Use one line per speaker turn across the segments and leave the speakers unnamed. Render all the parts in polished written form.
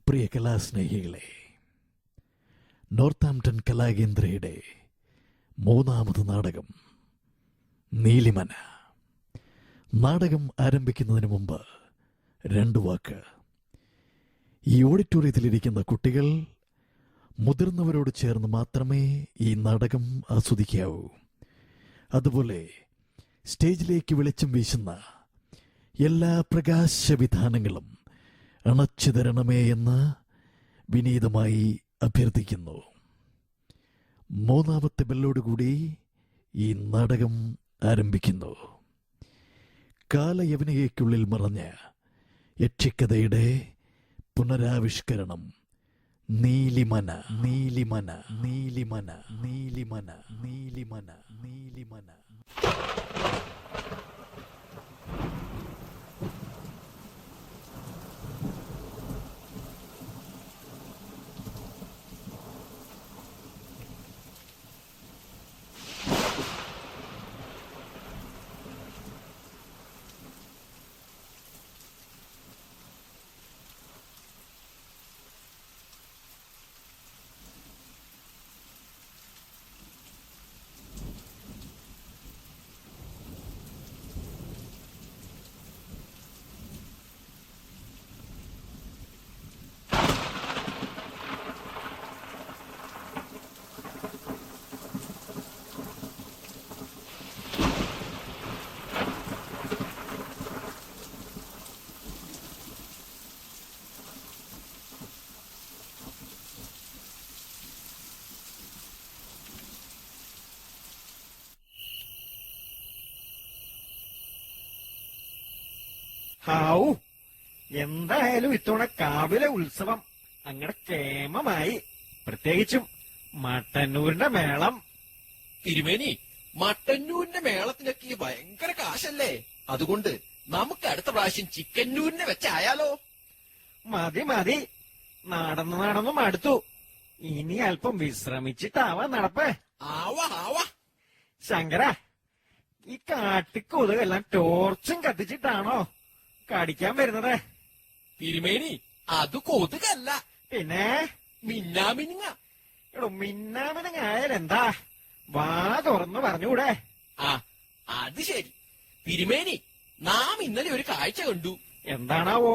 പ്രിയ കലാസ്നേഹികളെ, Northampton കലാകേന്ദ്രയുടെ മൂന്നാമത് നാടകം നീലിമന. നാടകം ആരംഭിക്കുന്നതിന് മുമ്പ് രണ്ട് വാക്ക്. ഈ ഓഡിറ്റോറിയത്തിലിരിക്കുന്ന കുട്ടികൾ മുതിർന്നവരോട് ചേർന്ന് മാത്രമേ ഈ നാടകം ആസ്വദിക്കാവൂ. അതുപോലെ സ്റ്റേജിലേക്ക് വെളിച്ചം വീശുന്ന എല്ലാ പ്രകാശവിധാനങ്ങളും അണച്ചു തരണമേ എന്ന് വിനീതമായി അഭ്യർത്ഥിക്കുന്നു. മൂന്നാമത്തെ ബെല്ലോടുകൂടി ഈ നാടകം ആരംഭിക്കുന്നു. കാലയവനികയ്ക്കുള്ളിൽ മറഞ്ഞ യക്ഷിക്കഥയുടെ പുനരാവിഷ്കരണം നീലിമന. നീലിമന, നീലിമന, നീലിമന, നീലിമന, നീലിമന.
ഹാവൂ, എന്തായാലും ഇത്തവണ കാവിലെ ഉത്സവം അങ്ങനെ കേമമായി. പ്രത്യേകിച്ചും മട്ടന്നൂരിന്റെ മേളം.
തിരുമേനി, മട്ടന്നൂരിന്റെ മേളത്തിനൊക്കെ ഭയങ്കര കാശല്ലേ? അതുകൊണ്ട് നമുക്ക് അടുത്ത പ്രാവശ്യം ചിക്കന്നൂരിനെ വെച്ചായാലോ?
മതി മതി, നടന്നു മടുത്തു. ഇനി അല്പം വിശ്രമിച്ചിട്ടാവാ നടപ്പ്.
ആവാ.
ശങ്കര, ഈ കാട്ടിക്കൊതുകെല്ലാം ടോർച്ചും കത്തിച്ചിട്ടാണോ കടിക്കാൻ വരുന്നത്?
തിരുമേനി, അത് കൊതുകല്ല,
പിന്നെ
മിന്നാമിനുങ്ങ.
എടോ, മിന്നാമിനങ്ങായാലെന്താ? വാ തുറന്നു പറഞ്ഞൂടെ?
ആ, അത് ശരി. തിരുമേനി, നാം ഇന്നലെ ഒരു കാഴ്ച കണ്ടു.
എന്താണാവോ?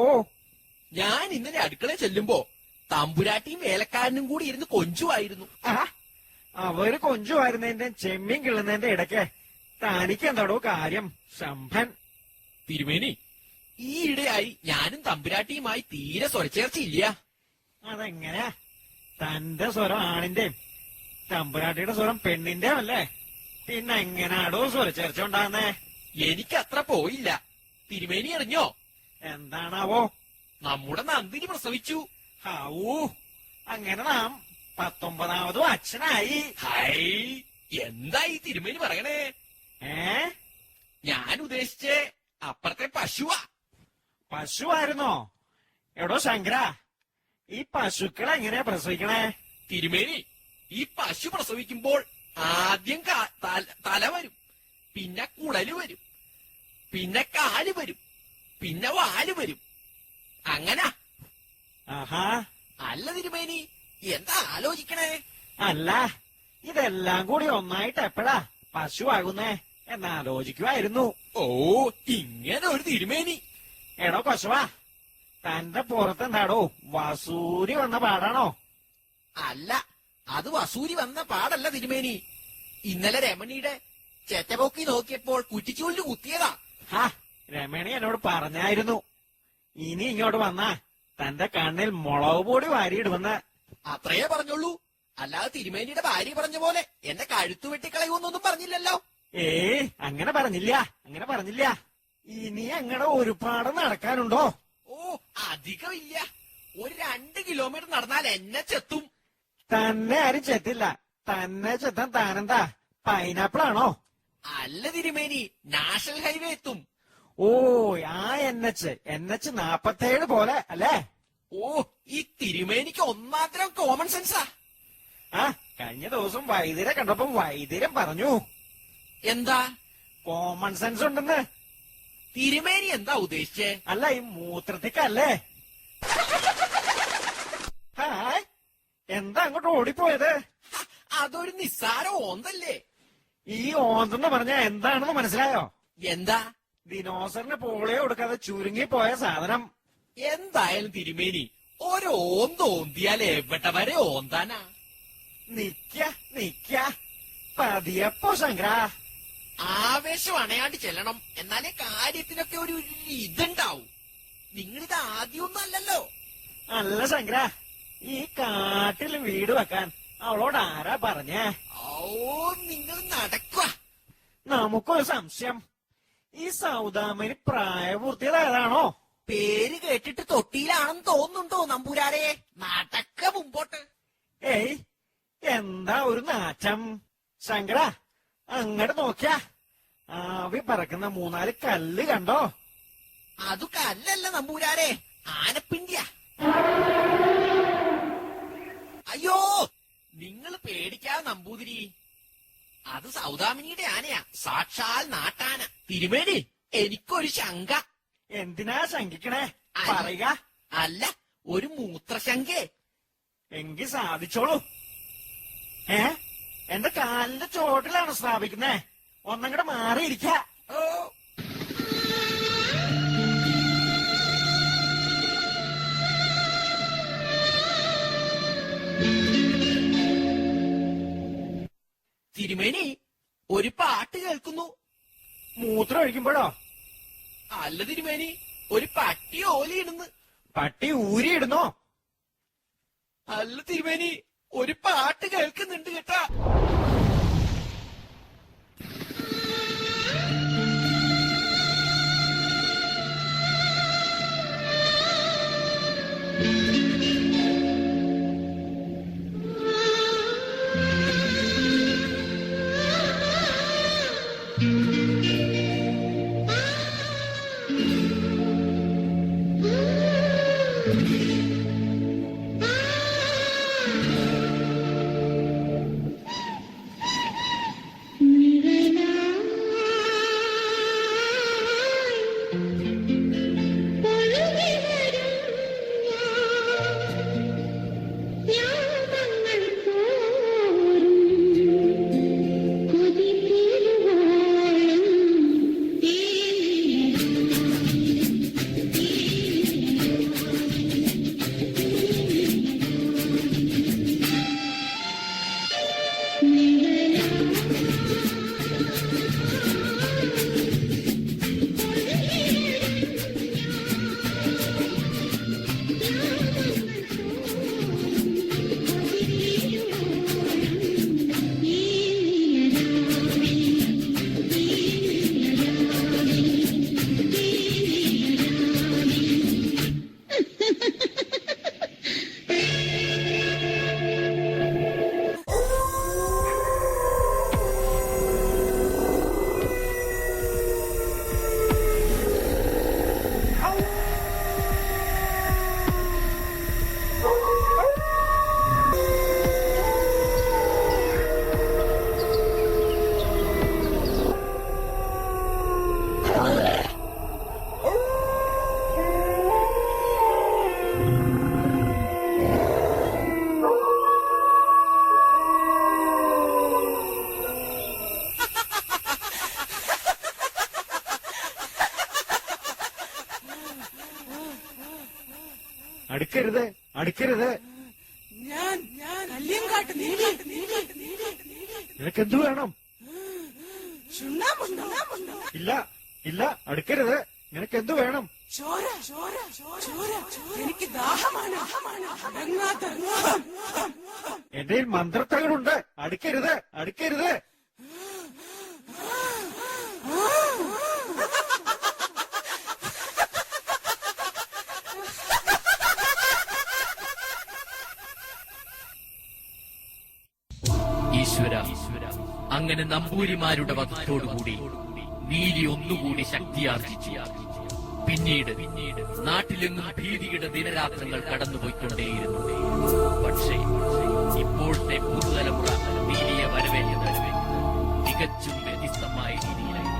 ഞാൻ ഇന്നലെ അടുക്കള ചെല്ലുമ്പോ തമ്പുരാട്ടിയും വേലക്കാരനും കൂടി ഇരുന്ന് കൊഞ്ചുമായിരുന്നു.
അവര് കൊഞ്ചുമായിരുന്നതിന്റെ ചെമ്മീൻ കിള്ളുന്നതിന്റെ ഇടയ്ക്ക് തനിക്ക് എന്താടോ കാര്യം? ശംഭൻ.
തിരുമേനി, ഈയിടെയായി ഞാനും തമ്പുരാട്ടിയുമായി തീരെ സ്വരച്ചേർച്ചയില്ല.
അതെങ്ങനെയാ? തന്റെ സ്വരം ആണിന്റെയും തമ്പുരാട്ടിയുടെ സ്വരം പെണ്ണിന്റെയും അല്ലേ? പിന്നെ എങ്ങനാടോ സ്വരച്ചേർച്ച ഉണ്ടാകുന്നേ?
എനിക്കത്ര പോയില്ല. തിരുമേനി അറിഞ്ഞോ?
എന്താണാവോ?
നമ്മുടെ നന്ദിനി പ്രസവിച്ചു.
ഹാവൂ, അങ്ങനെ നാം 19ാമതും അച്ഛനായി.
ഹൈ, എന്തായി തിരുമേനി പറയണേ? ഞാൻ ഉദ്ദേശിച്ചേ അപ്പുറത്തെ പശുവാ.
പശുവായിരുന്നോ? എടോ ശങ്കര, ഈ പശുക്കളെ എങ്ങനെയാ പ്രസവിക്കണേ?
തിരുമേനി, ഈ പശു പ്രസവിക്കുമ്പോൾ ആദ്യം തല വരും, പിന്നെ കുടല് വരും, പിന്നെ കാല് വരും, പിന്നെ വാല് വരും. അങ്ങനെ.
ആഹാ.
അല്ല തിരുമേനി, എന്താ ആലോചിക്കണേ?
അല്ല, ഇതെല്ലാം കൂടി ഒന്നായിട്ട് എപ്പോഴാ പശുവാകുന്നേ എന്നാലോചിക്കുമായിരുന്നു.
ഓ, ഇങ്ങനെ ഒരു തിരുമേനി.
എടോ കൊശവാ, തന്റെ പുറത്തെന്താടോ വസൂരി വന്ന പാടാണോ?
അല്ല, അത് വസൂരി വന്ന പാടല്ല തിരുമേനി. ഇന്നലെ രമണിയുടെ ചെറ്റപോക്കി നോക്കിയപ്പോൾ കുറ്റിച്ചൂലിന് കുത്തിയതാ.
രമണി എന്നോട് പറഞ്ഞായിരുന്നു ഇനി ഇങ്ങോട്ട് വന്നാ തന്റെ കണ്ണിൽ മുളക് പൊടി വാരിയിടുമെന്ന്.
അത്രയേ പറഞ്ഞുള്ളൂ. അല്ലാതെ തിരുമേനിയുടെ ഭാര്യ പറഞ്ഞ പോലെ എന്റെ കഴുത്തു വെട്ടിക്കളയുമെന്നൊന്നും പറഞ്ഞില്ലല്ലോ.
അങ്ങനെ പറഞ്ഞില്ല. ഇനി അങ്ങനെ ഒരുപാട് നടക്കാനുണ്ടോ?
ഓ, അധികമില്ല. ഒരു 2 കിലോമീറ്റർ നടന്നാൽ എന്നെ ചെത്തും.
തന്നെ ആരും ചെത്തില്ല. തന്നെ ചെത്താൻ താനെന്താ പൈനാപ്പിൾ ആണോ?
അല്ല തിരുമേനി, നാഷണൽ ഹൈവേ എത്തും.
ഓ, ആ NH 47 പോലെ അല്ലേ?
ഓ, ഈ തിരുമേനിക്ക് ഒന്നാന്തരം കോമൺ സെൻസാ.
കഴിഞ്ഞ ദിവസം വൈദ്യരെ കണ്ടപ്പം വൈദ്യരം പറഞ്ഞു.
എന്താ?
കോമൺ സെൻസ് ഉണ്ടെന്ന്.
തിരുമേനി എന്താ ഉദ്ദേശിച്ചേ?
അല്ല, ഈ മൂത്രത്തിക്കല്ലേ? എന്താ അങ്ങോട്ട് ഓടിപ്പോയത്?
അതൊരു നിസ്സാര ഓന്തല്ലേ.
ഈ ഓന്തെന്ന് പറഞ്ഞാ എന്താണെന്ന് മനസ്സിലായോ?
എന്താ?
ദിനോസറിന് പോളിയോ കൊടുക്കാതെ ചുരുങ്ങിപ്പോയ സാധനം.
എന്തായാലും തിരുമേനി, ഒരു ഓന്തിയാൽ എവിടെ വരെ ഓന്താനാ?
നിക്ക പതിയപ്പോ ശങ്കര.
ആവേശം അണയാണ്ട് ചെല്ലണം, എന്നാലേ കാര്യത്തിനൊക്കെ ഒരു ഇതുണ്ടാവും. നിങ്ങളിത് ആദ്യമൊന്നും അല്ലല്ലോ.
അല്ല ശങ്കര, ഈ കാട്ടിൽ വീട് വെക്കാൻ അവളോട് ആരാ പറഞ്ഞേ?
ഓ, നിങ്ങൾ നടക്കുക.
നമുക്കൊരു സംശയം. ഈ സൗദാമിനി പ്രായപൂർത്തിയതായതാണോ?
പേര് കേട്ടിട്ട് തൊട്ടിയിലാണെന്ന് തോന്നുന്നുണ്ടോ നമ്പൂരാരെ? നടക്ക മുമ്പോട്ട്.
ഏയ്, എന്താ ഒരു നാറ്റം? ശങ്കര, അങ്ങോട്ട് നോക്കിയാ ആവി പറക്കുന്ന 3-4 കല്ല് കണ്ടോ?
അതു കല്ലല്ല നമ്പൂരാരെ, ആനപ്പിണ്ടിയ. അയ്യോ, നിങ്ങൾ പേടിക്കാതെ നമ്പൂതിരി, അത് സൗദാമിനിയുടെ ആനയാ, സാക്ഷാൽ നാട്ടാന. തിരുമേനി, എനിക്കൊരു ശങ്ക.
എന്തിനാ ശങ്കിക്കണേ? പറയുക.
അല്ല, ഒരു മൂത്രശങ്കേ.
എങ്കി സാധിച്ചോളൂ. എന്റെ കാലിന്റെ ചോട്ടിലാണ് സ്ഥാപിക്കുന്നേ. ഒന്നങ്ങടെ മാറിയിരിക്ക.
ഓ, തിരുമേനി, ഒരു പാട്ട് കേൾക്കുന്നു.
മൂത്രം ഒഴിക്കുമ്പോഴോ?
അല്ല തിരുമേനി, ഒരു പട്ടി ഓലിയിടുന്നു.
പട്ടി ഊരിയിടുന്നോ?
അല്ല തിരുമേനി, ഒരു പാട്ട് കേൾക്കുന്നുണ്ട് കേട്ടാ.
അടുക്കരുത്, അടുക്കരുത്.
ഞാൻ കല്ലിയങ്കാട്ട് നീലി
നിനക്കെന്തു വേണം?
ചുണ്ണാമ്പുണ്ടോ?
ഇല്ല, ഇല്ല, അടുക്കരുത്. നിനക്കെന്തു വേണം?
ചോര എനിക്ക് ദാഹമാണ്. അടങ്ങാത്ത
എന്റെ മന്ത്രത്തകളുണ്ട്. അടുക്കരുത്, അടുക്കരുത്.
ഈശ്വര, അങ്ങനെ നമ്പൂരിമാരുടെ വധത്തോടുകൂടി നീലി ഒന്നുകൂടി ശക്തിയാർജിച്ചു. പിന്നീട് നാട്ടിലെങ്ങും ഭീതിയുടെ ദിനരാത്രങ്ങൾ കടന്നുപോയിക്കൊണ്ടേയിരുന്നു. പക്ഷേ ഇപ്പോഴത്തെ പുതുതലമുറ നീലിയെ വരവേറ്റത് തികച്ചും വ്യത്യസ്തമായ രീതിയിലായി.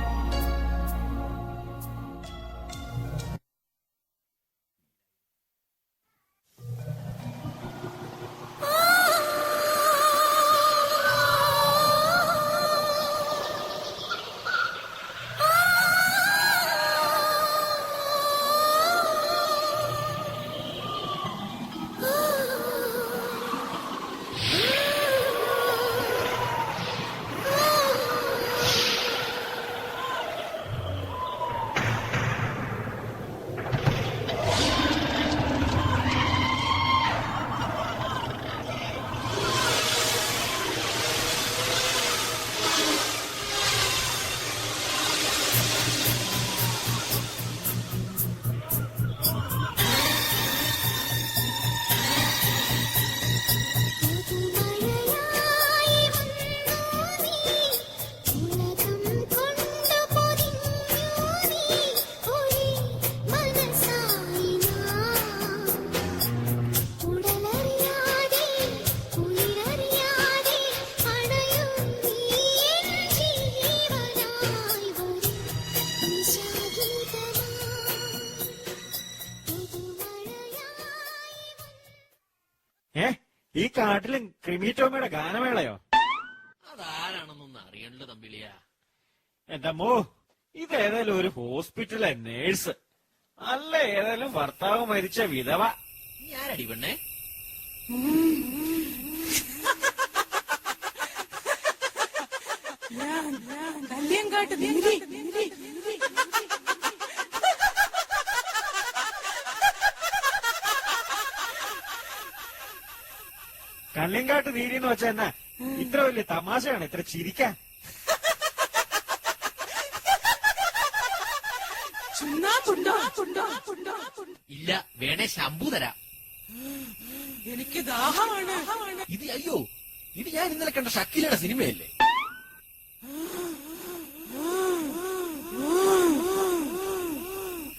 ഈ കാട്ടിലും ക്രിമിറ്റോമയുടെ ഗാനമേളയോ?
അതാരാണെന്നൊന്ന് അറിയണല്ലോ തമ്പിളിയ.
എന്റെ അമ്മോ, ഇതേതായാലും ഒരു ഹോസ്പിറ്റലിലെ നേഴ്സ് അല്ല, ഏതായാലും ഭർത്താവ് മരിച്ച വിധവ.
നീ ആരടി പെണ്ണേ?
ഞാൻ കല്യങ്കാട്ട് നീലി.
കള്ളിങ്കാട്ട് നീരി എന്ന് വെച്ചാ എന്നാ ഇത്ര വലിയ തമാശയാണ് ഇത്ര ചിരിക്കാൻ?
ചുണ്ണാമ്പുണ്ടോ?
ഇല്ല, വേണേ ശംഭു തരാം.
എനിക്ക് ദാഹമാണ്.
ഇത് അയ്യോ, ഇത് ഞാൻ ഇന്നലെ കണ്ട ഷക്കീലയുടെ സിനിമയല്ലേ?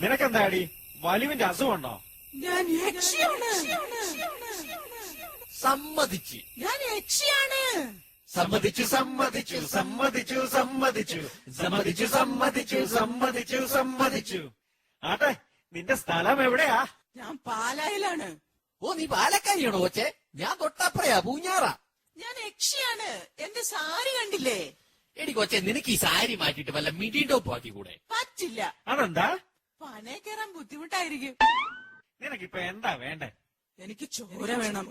നിനക്കെന്താടി വലിവിന്റെ അസുഖമുണ്ടോ?
ഞാൻ യക്ഷിയാണ്.
സമ്മതിച്ച്.
ഞാൻ യക്ഷിയാണ്.
സമ്മതിച്ചു സമ്മതിച്ചു സമ്മതിച്ചു സമ്മതിച്ചു സമ്മതിച്ചു സമ്മതിച്ചു സമ്മതിച്ചു സമ്മതിച്ചു. ആട്ടെ, നിന്റെ സ്ഥലം എവിടെയാ?
ഞാൻ പാലായിലാണ്.
ഓ, നീ പാലക്കാരിയാണോ കൊച്ചേ? ഞാൻ തൊട്ടപ്പറയാ, പൂഞ്ഞാറ.
ഞാൻ യക്ഷിയാണ്. എന്റെ സാരി കണ്ടില്ലേ?
എടി കൊച്ചെ, നിനക്ക് ഈ സാരി മാറ്റിട്ട് വല്ല മിഡി ടോപ്പ് ആക്കി കൂടെ?
പറ്റില്ല.
അതെന്താ?
പനയെ കയറാൻ ബുദ്ധിമുട്ടായിരിക്കും.
നിനക്കിപ്പൊ എന്താ വേണ്ടേ?
എനിക്ക് ചോര വേണം.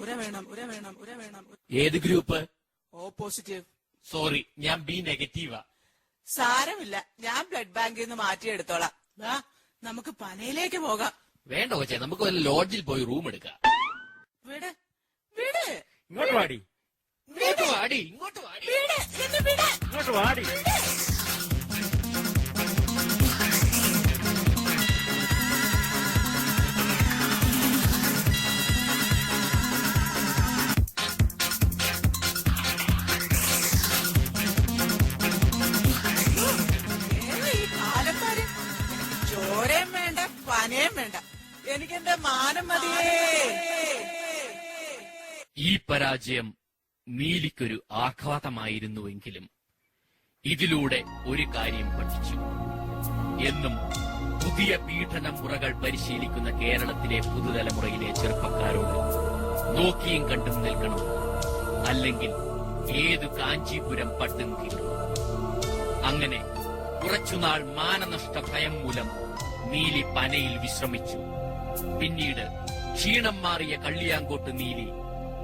ഏത് ഗ്രൂപ്പ്?
O positive.
സോറി, ഞാൻ ബി നെഗറ്റീവാ.
സാരമില്ല, ഞാൻ ബ്ലഡ് ബാങ്കിൽ നിന്ന് മാറ്റിയെടുത്തോളാം. ദാ, നമുക്ക് പനയിലേക്ക് പോകാം.
വേണ്ട കൊച്ചെ, നമുക്ക് വല്ല ലോഡ്ജിൽ പോയി റൂം എടുക്കാം.
വിട്.
ഇങ്ങോട്ട് വാടി,
ഇങ്ങോട്ട് വാടി.
ഇങ്ങോട്ട് വാടി.
ഈ കാലക്കാര് എനിക്ക് ചോരയും വേണ്ട, പനയും വേണ്ട. എനിക്കെന്റെ മാനം മതിയേ.
ഈ പരാജയം നീലിക്കൊരു ആഘാതമായിരുന്നുവെങ്കിലും ഇതിലൂടെ ഒരു കാര്യം പഠിച്ചു. എന്നും പുതിയ പീഡന മുറകൾ പരിശീലിക്കുന്ന കേരളത്തിലെ പുതുതലമുറയിലെ ചെറുപ്പക്കാരോട് നോക്കിയും കണ്ടും നിൽക്കണം, അല്ലെങ്കിൽ ഏതു കാഞ്ചീപുരം പട്ടും കീഴും. അങ്ങനെ കുറച്ചുനാൾ മാനനഷ്ട ഭയം മൂലം നീലി പനയിൽ വിശ്രമിച്ചു. പിന്നീട് ക്ഷീണം മാറിയ കള്ളിയാങ്കോട്ട് നീലി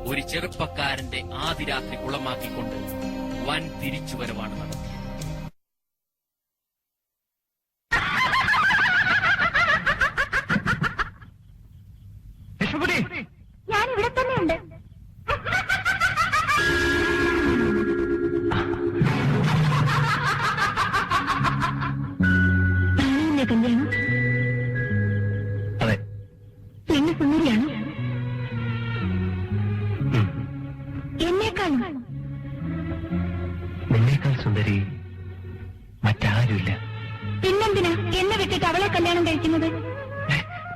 ഒരു ചെറുപ്പക്കാരന്റെ ആദിരാത്രി കുളമാക്കിക്കൊണ്ട് വൻ തിരിച്ചുവരവാണ് നടത്തിയത്.
ഞാൻ ഇവിടെ തന്നെയുണ്ട്. കല്യാണം
അതെ,
പെണ്ണ് സുന്ദരിയാണ്. എന്നേക്കാളും
നിന്നേക്കാൾ സുന്ദരി മറ്റാരുമില്ല.
പിന്നെന്തിനാ എന്നെ വിട്ടിട്ട് അവളെ കല്യാണം കഴിക്കുന്നത്?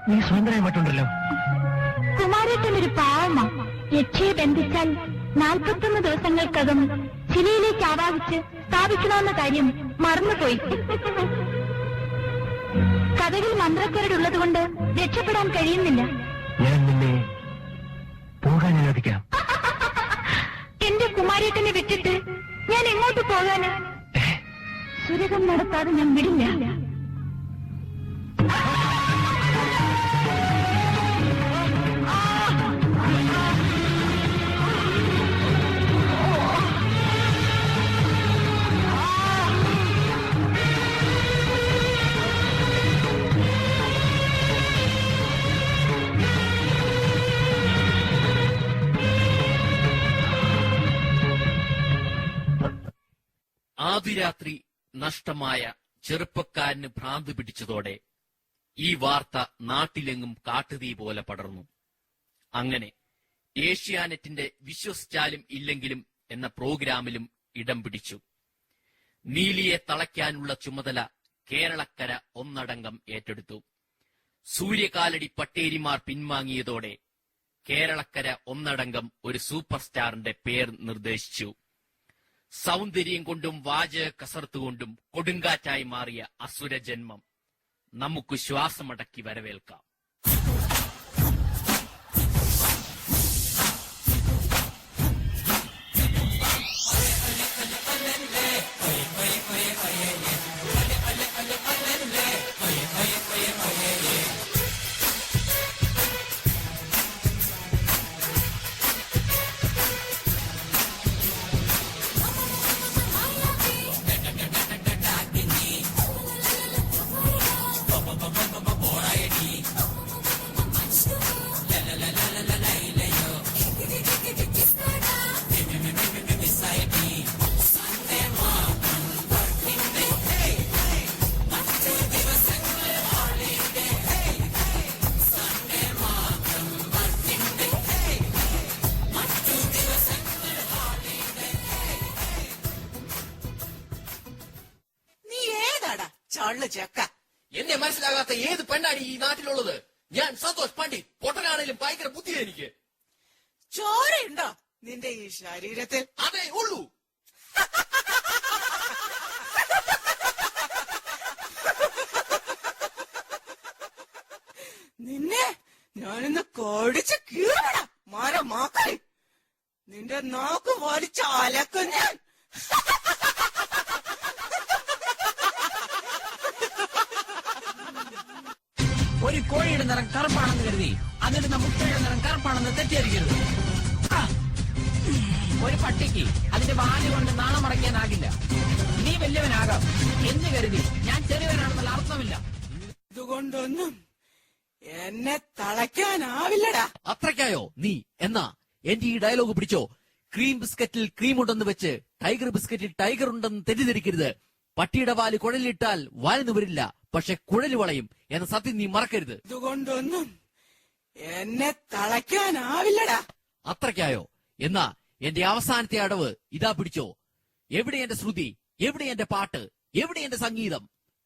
നീ സ്വതന്ത്രമായി മറ്റുണ്ടല്ലോ.
കുമാരേട്ടൻ ഒരു പാവമാ. യക്ഷയെ ബന്ധിച്ചാൽ 41 ദിവസങ്ങൾക്കകം ശിലയിലേക്ക് ആവാഹിച്ച് സ്ഥാപിക്കണമെന്ന കാര്യം മറന്നുപോയി. കഥകിൽ മന്ത്രക്കരടുള്ളത് കൊണ്ട് രക്ഷപ്പെടാൻ കഴിയുന്നില്ല.
ഞാൻ നിന്നെ പോകാൻ അനുവദിക്കാം.
എന്റെ കുമാരേട്ടനെ വിട്ടിട്ട് ഞാൻ എങ്ങോട്ട് പോകാന്? സുരകം നടത്താതെ ഞാൻ വിടില്ല.
ആദിരാത്രി നഷ്ടമായ ചെറുപ്പക്കാരന് ഭ്രാന്ത് പിടിച്ചതോടെ ഈ വാർത്ത നാട്ടിലെങ്ങും കാട്ടുതീ പോലെ പടർന്നു. അങ്ങനെ ഏഷ്യാനെറ്റിന്റെ വിശ്വസിച്ചാലും ഇല്ലെങ്കിലും എന്ന പ്രോഗ്രാമിലും ഇടം പിടിച്ചു. നീലിയെ തളയ്ക്കാനുള്ള ചുമതല കേരളക്കര ഒന്നടങ്കം ഏറ്റെടുത്തു. സൂര്യകാലടി പട്ടേരിമാർ പിൻവാങ്ങിയതോടെ കേരളക്കര ഒന്നടങ്കം ഒരു സൂപ്പർ സ്റ്റാറിന്റെ പേർ നിർദ്ദേശിച്ചു. സൗന്ദര്യം കൊണ്ടും വാചക കസർത്തുകൊണ്ടും കൊടുങ്കാറ്റായി മാറിയ അസുരജന്മം നമുക്ക് ശ്വാസമടക്കി വരവേൽക്കാം.
ചള്ളു ചെക്ക.
എന്നെ മനസ്സിലാകാത്ത ഏത് പെണ്ണാണ് ഈ നാട്ടിലുള്ളത്? ഞാൻ സന്തോഷ് പണ്ഡിറ്റ്. പൊട്ടനാണേലും ഭയങ്കര ബുദ്ധിയാ എനിക്ക്.
ചോരയുണ്ടോ നിന്റെ ഈ ശരീരത്തിൽ?
അതേ ഉള്ളൂ.
നിന്നെ ഞാനിന്ന് കടിച്ച് കീറണം മരമാക്കളി. നിന്റെ നാക്ക് വലിച്ച് അലക്കും ഞാൻ.
ഒരു കോഴിയുടെ നിറം കറുപ്പാണെന്ന് കരുതി അതിന്റെ മുട്ടയുടെ നിറം കറുപ്പാണെന്ന് തെറ്റിദ്ധരിക്കരുത്. ഒരു പട്ടിക്ക് അതിന്റെ വാല് കൊണ്ട് നാണമടയ്ക്കാനാകില്ല. നീ വലിയവനാകാം എന്ന് കരുതി ഞാൻ ചെറിയവനാണെന്നുള്ള അർത്ഥമില്ല.
ഇതുകൊണ്ടൊന്നും എന്നെ തളയ്ക്കാനാവില്ലടാ.
അത്രയ്ക്കായോ നീ? എന്നാ എന്റെ ഈ ഡയലോഗ് പിടിച്ചോ. ക്രീം ബിസ്ക്കറ്റിൽ ക്രീം ഉണ്ടെന്ന് വെച്ച് ടൈഗർ ബിസ്ക്കറ്റിൽ ടൈഗർ ഉണ്ടെന്ന് തെറ്റിദ്ധരിക്കരുത്. പട്ടിയുടെ വാല് കുഴലിട്ടാൽ വാലിന് വരില്ല, പക്ഷെ കുഴല് വളയും എന്ന സത്യം നീ മറക്കരുത്.
ഇതുകൊണ്ടൊന്നും എന്നെ തളയ്ക്കാനാവില്ലടാ.
അത്രയ്ക്കായോ? എന്നാ എന്റെ അവസാനത്തെ അടവ് ഇതാ പിടിച്ചോ. എവിടെ എന്റെ ശ്രുതി? എവിടെ എന്റെ പാട്ട്? എവിടെ എന്റെ സംഗീതം?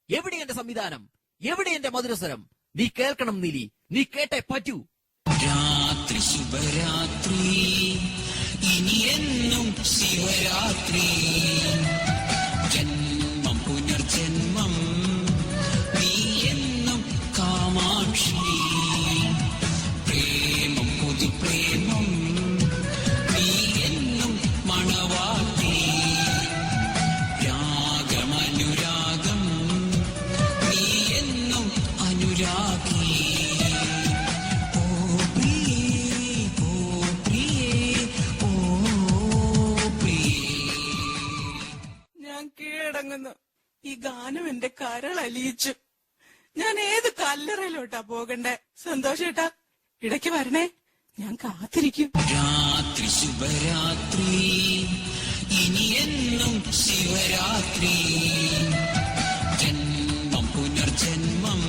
എവിടെ എന്റെ സംവിധാനം? എവിടെ എന്റെ മധുരസ്വരം? നീ കേൾക്കണം നീലി, നീ കേട്ടേ പറ്റൂ.
രാത്രി ശുഭരാത്രി, ഇനി എന്നും ശിവരാത്രി. ജന്മം പുനർജന്മം, നീ എന്നും കാമാക്ഷി. പ്രേമം പുതുപ്രേമം, നീ എന്നും മണവാട്ടി. രാഗമനുരാഗം, നീ എന്നും അനുരാഗി. ഓ പ്രിയേ, ഓ പ്രിയേ, ഓ പ്രിയേ.
ഞാൻ കീഴടങ്ങുന്നു. ഈ ഗാനം എന്റെ കരളലിയിച്ചു. ഞാൻ ഏത് കല്ലറയിലോട്ടാ പോകണ്ടേ? സന്തോഷേട്ടാ, ഇടയ്ക്ക് വരണേ, ഞാൻ കാത്തിരിക്കും.
രാത്രി ശുഭരാത്രി, ഇനി എന്നും ശിവരാത്രി. ജന്മം പുനർജന്മം,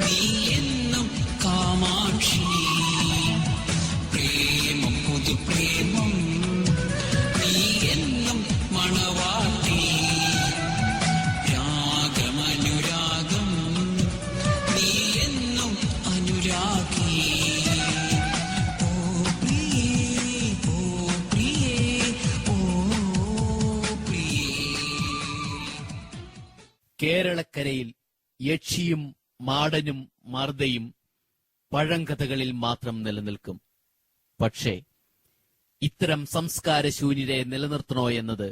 നീ എന്നും കാമാക്ഷി. പ്രേമം പുതുപ്രേമം, നീ എന്നും മണവാട്ടി. രാഗമനുരാഗം, നീ എന്നും അനുരാഗി. ഓ പ്രിയേ, ഓ പ്രിയേ, ഓ പ്രിയേ.
കേരളക്കരയിൽ യക്ഷിയും മാടനും മർദയും പഴങ്കഥകളിൽ മാത്രം നിലനിൽക്കും. പക്ഷേ ഇത്തരം സംസ്കാരശൂന്യരെ നിലനിർത്തണോ എന്നത്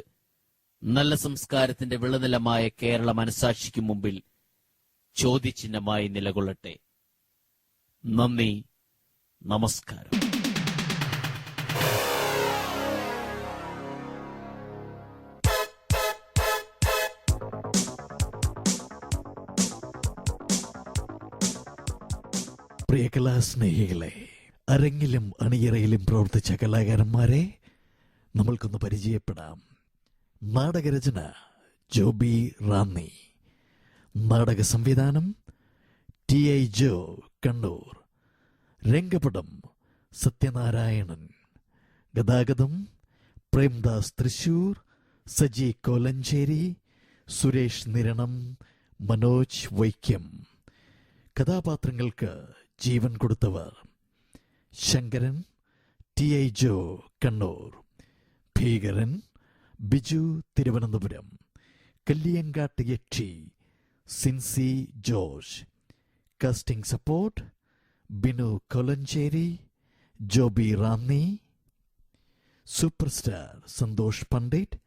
നല്ല സംസ്കാരത്തിന്റെ വിളനിലമായ കേരള മനസാക്ഷിക്ക് മുമ്പിൽ ചോദ്യചിഹ്നമായി നിലകൊള്ളട്ടെ. നന്ദി, നമസ്കാരം.
പ്രിയ കലാസ്നേഹികളെ, അരങ്ങിലും അണിയറയിലും പ്രവർത്തിച്ച കലാകാരന്മാരെ നമ്മൾക്കൊന്ന് പരിചയപ്പെടാം. നാടകരചന ജോബി റാന്നി, നാടക സംവിധാനം TI ജോ കണ്ണൂർ, രംഗപടം സത്യനാരായണൻ, ഗതാഗതം പ്രേംദാസ് തൃശൂർ, സജി കോലഞ്ചേരി, സുരേഷ് നിരണം, മനോജ് വൈക്കം. കഥാപാത്രങ്ങൾക്ക് ജീവൻ കൊടുത്തവർ: ശങ്കരൻ TI ജോ കണ്ണൂർ, ഭീകരൻ Biju Thiruvananthapuram, Kalliyankattu Yakshi Sincy George, casting support Binu Kolenchery, Joby Ranni, super star Santhosh Pandit,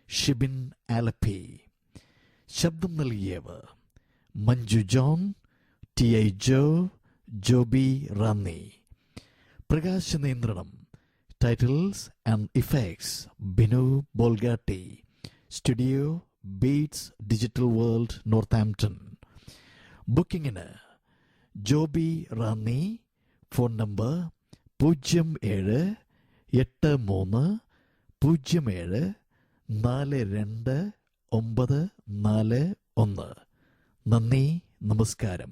Shibin Alleppey. ശബ്ദം നൽകിയവർ: Manju John, TI Jo, Joby Ranni. പ്രകാശ നിയന്ത്രണം, titles and effects Binu Bolgatty. Studio beats digital world Northampton. ബുക്കിംഗിന് ജോബി റാന്നി. Phone number 0783074241. നന്ദി, നമസ്കാരം.